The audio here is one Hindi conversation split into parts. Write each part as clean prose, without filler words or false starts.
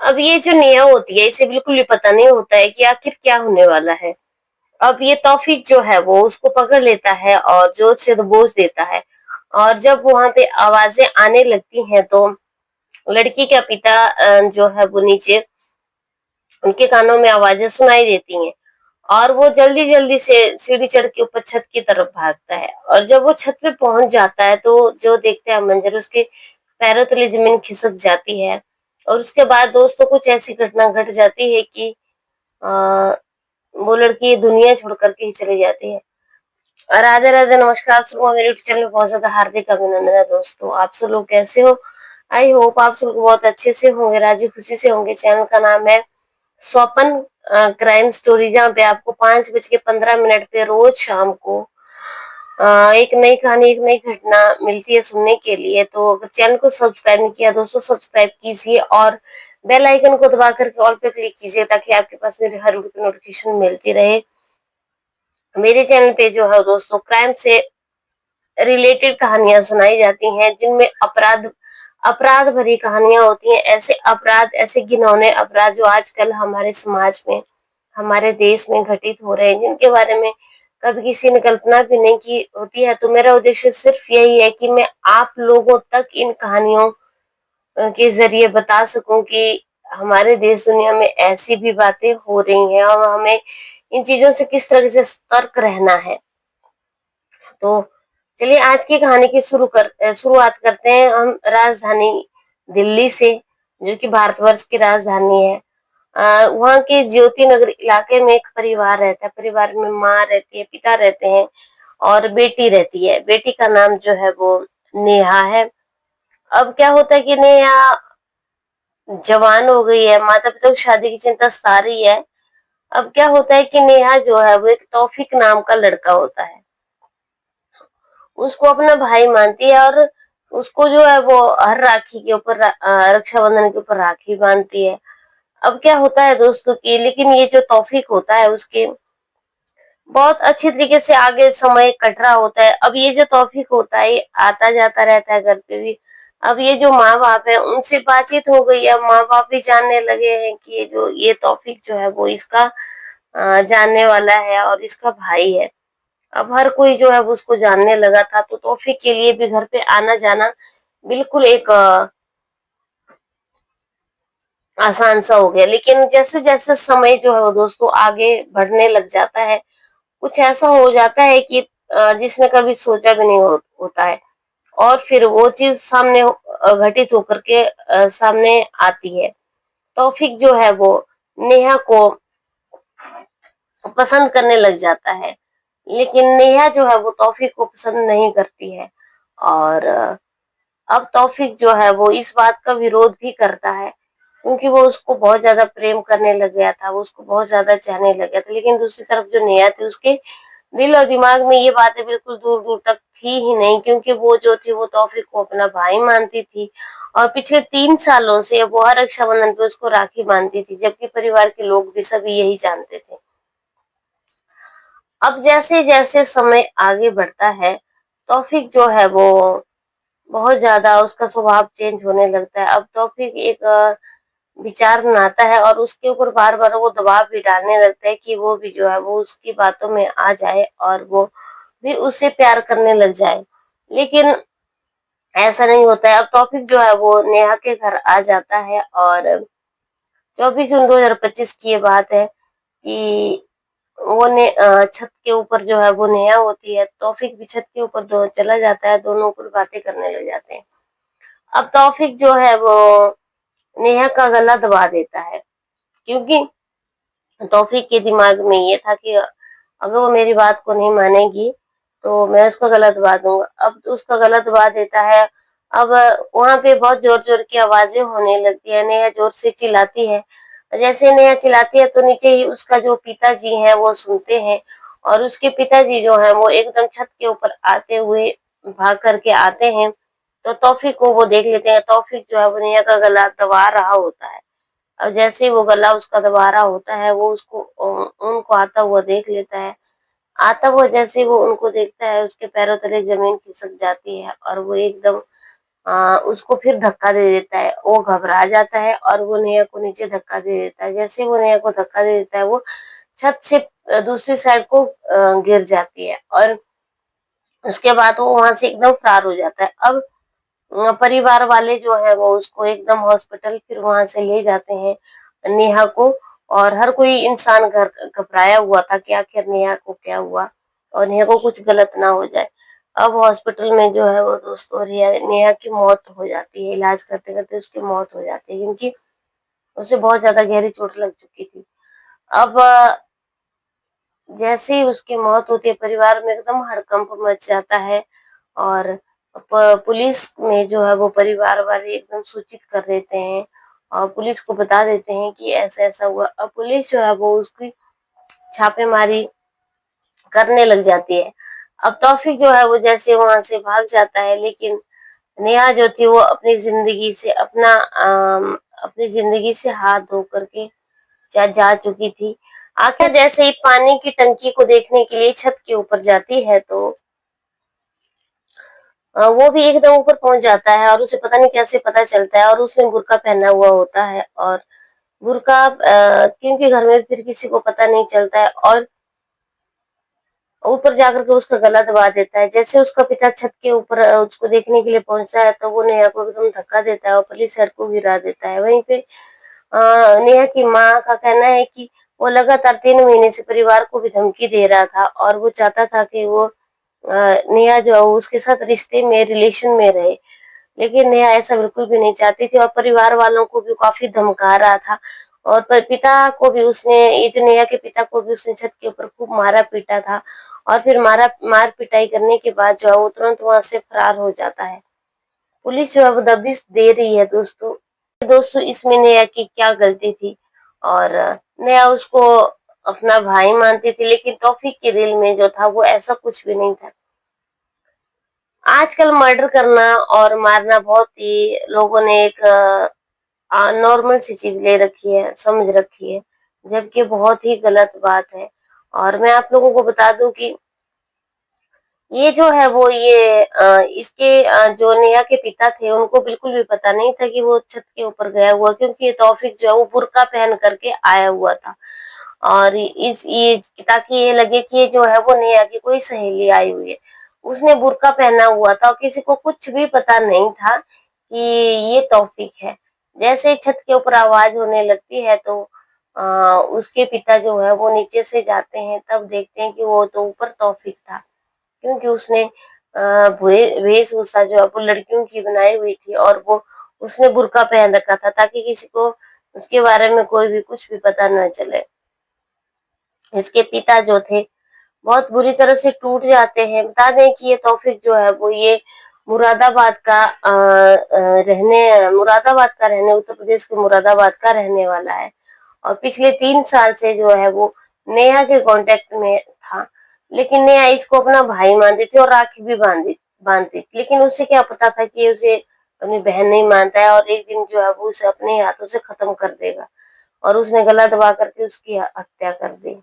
अब ये जो नेहा होती है इसे बिल्कुल भी पता नहीं होता है कि आखिर क्या होने वाला है। अब ये तौफीक जो है वो उसको पकड़ लेता है और जोर से दबोच देता है। और जब वहां पे आवाजें आने लगती हैं तो लड़की का पिता जो है वो नीचे उनके कानों में आवाजें सुनाई देती हैं और वो जल्दी जल्दी से सीढ़ी चढ़ के ऊपर छत की तरफ भागता है। और जब वो छत पे पहुंच जाता है तो जो देखते हैं मंजर, उसके पैरों तले जमीन खिसक जाती है। और उसके बाद दोस्तों कुछ ऐसी घटना घट जाती है कि आ, वो लड़की दुनिया छोड़ करके ही चली जाती है। और राधे राधे, नमस्कार, आप सबको मेरे यूट्यूब चैनल में बहुत ज्यादा हार्दिक अभिनंदन है। दोस्तों आप सब लोग कैसे हो? आई होप आप सब लोग बहुत अच्छे से होंगे, राजी खुशी से होंगे। चैनल का नाम है स्वपन क्राइम स्टोरी, जहाँ पे आपको 5:15 पे रोज शाम को एक नई कहानी, एक नई घटना मिलती है सुनने के लिए। तो अगर चैनल को सब्सक्राइब नहीं किया दोस्तों, सब्सक्राइब कीजिए और बेल आइकन को दबा करके ऑल पे क्लिक कीजिए ताकि आपके पास मेरे हर वीडियो की नोटिफिकेशन मिलती रहे। मेरे चैनल पे जो है दोस्तों क्राइम से रिलेटेड कहानियां सुनाई जाती हैं, जिनमें अपराध अपराध भरी कहानियां होती हैं। ऐसे अपराध, ऐसे घिनौने अपराध जो आजकल हमारे समाज में, हमारे देश में घटित हो रहे हैं, जिनके बारे में कभी किसी ने कल्पना भी नहीं की होती है। तो मेरा उद्देश्य सिर्फ यही है कि मैं आप लोगों तक इन कहानियों के जरिए बता सकूं कि हमारे देश दुनिया में ऐसी भी बातें हो रही हैं और हमें इन चीजों से किस तरह से सतर्क रहना है। तो चलिए आज की कहानी की शुरुआत करते हैं हम राजधानी दिल्ली से, जो कि भारतवर्ष की राजधानी है। वहाँ के ज्योति नगर इलाके में एक परिवार रहता है। परिवार में माँ रहती है, पिता रहते हैं और बेटी रहती है। बेटी का नाम जो है वो नेहा है। अब क्या होता है कि नेहा जवान हो गई है, माता पिता को शादी की चिंता सता रही है। अब क्या होता है कि नेहा जो है वो एक तौफीक नाम का लड़का होता है, उसको अपना भाई मानती है और उसको जो है वो हर राखी के ऊपर, रक्षाबंधन के ऊपर राखी बांधती है। अब क्या होता है दोस्तों की, लेकिन ये जो तौफीक होता है उसके बहुत अच्छी तरीके से आगे समय कट रहा होता है। अब ये जो तौफीक होता है ये आता जाता रहता है घर पे भी। अब ये जो माँ बाप है उनसे बातचीत हो गई है, माँ बाप भी जानने लगे हैं कि ये तौफीक जो है वो इसका जानने वाला है और इसका भाई है। अब हर कोई जो है वो उसको जानने लगा था, तो तौफीक के लिए भी घर पे आना जाना बिल्कुल एक आसान सा हो गया। लेकिन जैसे जैसे समय जो है वो दोस्तों आगे बढ़ने लग जाता है, कुछ ऐसा हो जाता है कि जिसने कभी सोचा भी नहीं होता है और फिर वो चीज सामने घटित होकर के सामने आती है। तौफीक जो है वो नेहा को पसंद करने लग जाता है, लेकिन नेहा जो है वो तौफीक को पसंद नहीं करती है। और अब तौफीक जो है वो इस बात का विरोध भी करता है, क्योंकि वो उसको बहुत ज्यादा प्रेम करने लग गया था, वो उसको बहुत ज्यादा चाहने लग गया था। लेकिन दूसरी तरफ जो नेहा थी, उसके दिल और दिमाग में ये बातें बिल्कुल दूर दूर तक थी ही नहीं, क्योंकि वो जो थी वो तौफीक को अपना भाई मानती थी और पिछले 3 सालों से वो हर रक्षाबंधन पे उसको राखी बांधती थी, जबकि परिवार के लोग भी सभी यही जानते थे। अब जैसे जैसे समय आगे बढ़ता है, तौफीक जो है वो बहुत ज्यादा, उसका स्वभाव चेंज होने लगता है। अब तौफीक एक विचार बनाता है और उसके ऊपर बार बार वो दबाव भी डालने लगता है कि वो भी जो है वो उसकी बातों में आ जाए और वो भी उससे प्यार करने लग जाए। लेकिन ऐसा नहीं होता है। अब तौफीक जो है वो नेहा के घर आ जाता है और 24 जून 2025 की ये बात है कि वो छत के ऊपर जो है वो नेहा होती है, तौफीक भी छत के ऊपर चला जाता है, दोनों ऊपर बातें करने लग जाते हैं। अब तौफीक जो है वो नेहा का गला दबा देता है, क्योंकि तौफीक के दिमाग में ये था कि अगर वो मेरी बात को नहीं मानेगी तो मैं उसका गला दबा दूंगा। अब तो उसका गला दबा देता है। अब वहां पे बहुत जोर जोर की आवाजें होने लगती है, नेहा जोर से चिल्लाती है। जैसे नेहा चिल्लाती है तो नीचे ही उसका जो पिताजी है वो सुनते हैं और उसके पिताजी जो है वो एकदम छत के ऊपर आते हुए भाग करके आते हैं। तो तौफीक को वो देख लेते हैं। तौफीक जो है वो नेहा का गला दबा रहा होता है और जैसे ही वो गला उसका दबा रहा होता है, वो उसको उनको आता हुआ देख लेता है। आता हुआ जैसे वो उनको देखता है, उसके पैरों तले जमीन खिसक जाती है और वो एकदम उसको फिर धक्का दे देता है। वो घबरा जाता है और वो नेहा को नीचे धक्का दे देता है। जैसे वो नेहा को धक्का दे देता है, वो छत से दूसरी साइड को गिर जाती है और उसके बाद वो वहां से एकदम फरार हो जाता है। अब परिवार वाले जो है वो उसको एकदम हॉस्पिटल फिर वहां से ले जाते हैं नेहा को। और हर कोई इंसान घर घबराया हुआ था कि आखिर नेहा को क्या हुआ और नेहा को कुछ गलत ना हो जाए। अब हॉस्पिटल में जो है वो दोस्तों नेहा की मौत हो जाती है। इलाज करते करते उसकी मौत हो जाती है, क्योंकि उसे बहुत ज्यादा गहरी चोट लग चुकी थी। अब जैसे ही उसकी मौत होती है, परिवार में एकदम हड़कंप मच जाता है और पुलिस में जो है वो परिवार वाले एकदम सूचित कर देते हैं और पुलिस को बता देते हैं कि ऐसा ऐसा हुआ। अब पुलिस जो है वो उसकी छापेमारी करने लग जाती है। अब तौफीक जो है वो जैसे वहां से भाग जाता है, लेकिन नेहा जो थी वो अपनी जिंदगी से हाथ धो करके जा चुकी थी। आखिर जैसे ही पानी की टंकी को देखने के लिए छत के ऊपर जाती है, तो वो भी एकदम ऊपर पहुंच जाता है और उसे पता नहीं कैसे पता चलता है, और उसने बुर्का पहना हुआ होता है। और बुर्का क्योंकि घर में फिर किसी को पता नहीं चलता है, और ऊपर जाकर के उसका गला दबा देता है। जैसे उसका पिता छत के ऊपर उसको देखने के लिए पहुंचता है, तो वो नेहा को एकदम धक्का देता है और पुलिस सर को गिरा देता है। वहीं पे नेहा की माँ का कहना है कि वो लगातार 3 महीने से परिवार को भी धमकी दे रहा था और वो चाहता था कि वो नेहा जो है उसके साथ रिश्ते में रिलेशन में रहे, लेकिन नेहा ऐसा बिल्कुल भी नहीं चाहती थी और परिवार वालों को भी काफी धमका रहा था। और पिता को भी उसने, ये जो नेहा के पिता को भी उसने छत के ऊपर खूब मारा पीटा था। और फिर मार पिटाई करने के बाद जो है वो तुरंत वहां से फरार हो जाता है। पुलिस जो है वो दबिश दे रही है दोस्तों। दोस्तों इसमें नेहा की क्या गलती थी? और नेहा उसको अपना भाई मानती थी, लेकिन तौफीक के दिल में जो था वो ऐसा कुछ भी नहीं था। आजकल मर्डर करना और मारना बहुत ही लोगों ने एक नॉर्मल सी चीज ले रखी है, समझ रखी है, जबकि बहुत ही गलत बात है। और मैं आप लोगों को बता दूं कि ये जो है वो इसके जो नेहा के पिता थे उनको बिल्कुल भी पता नहीं था कि वो छत के ऊपर गया हुआ, क्योंकि ये तौफीक जो है वो बुर्का पहन करके आया हुआ था। और इस ये ताकि ये लगे कि ये जो है वो नेहा की कोई सहेली आई हुई है। उसने बुर्का पहना हुआ था और किसी को कुछ भी पता नहीं था कि ये तौफीक है। जैसे ही छत के ऊपर आवाज होने लगती है, तो उसके पिता जो है वो नीचे से जाते हैं, तब देखते हैं कि वो तो ऊपर तौफीक था, क्योंकि उसने वेशभूषा जो है वो लड़कियों की बनाई हुई थी और वो उसने बुर्का पहन रखा था, ताकि किसी को उसके बारे में कोई भी कुछ भी पता न चले। इसके पिता जो थे बहुत बुरी तरह से टूट जाते हैं। बता दें कि ये तौफीक जो है वो ये मुरादाबाद का रहने उत्तर प्रदेश के मुरादाबाद का रहने वाला है। और पिछले 3 साल से जो है वो नेहा के कांटेक्ट में था, लेकिन नेहा इसको अपना भाई मानती थी और राखी भी बांधती थी, लेकिन उसे क्या पता था कि उसे अपनी बहन नहीं मानता है और एक दिन जो है वो उसे अपने हाथों से खत्म कर देगा। और उसने गला दबा करके उसकी हत्या कर दी।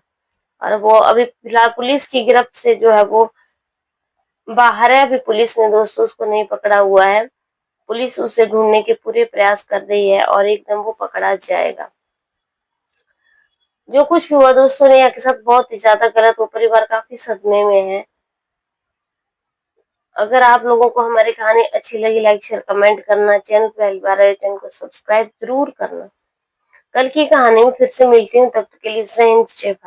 और वो अभी फिलहाल पुलिस की गिरफ्त से जो है वो बाहर है। अभी पुलिस ने दोस्तों उसको नहीं पकड़ा हुआ है। पुलिस उसे ढूंढने के पूरे प्रयास कर रही है और एकदम वो पकड़ा जाएगा। जो कुछ भी हुआ दोस्तों ने यहाँ के साथ बहुत ही ज्यादा गलत, वो परिवार काफी सदमे में है। अगर आप लोगों को हमारी कहानी अच्छी लगी, लाइक शेयर कमेंट करना, चैनल पे पहली बार आए चैनल को सब्सक्राइब जरूर करना। कल की कहानी में फिर से मिलती हूँ, तब तक के लिए जय हिंद जय भारत।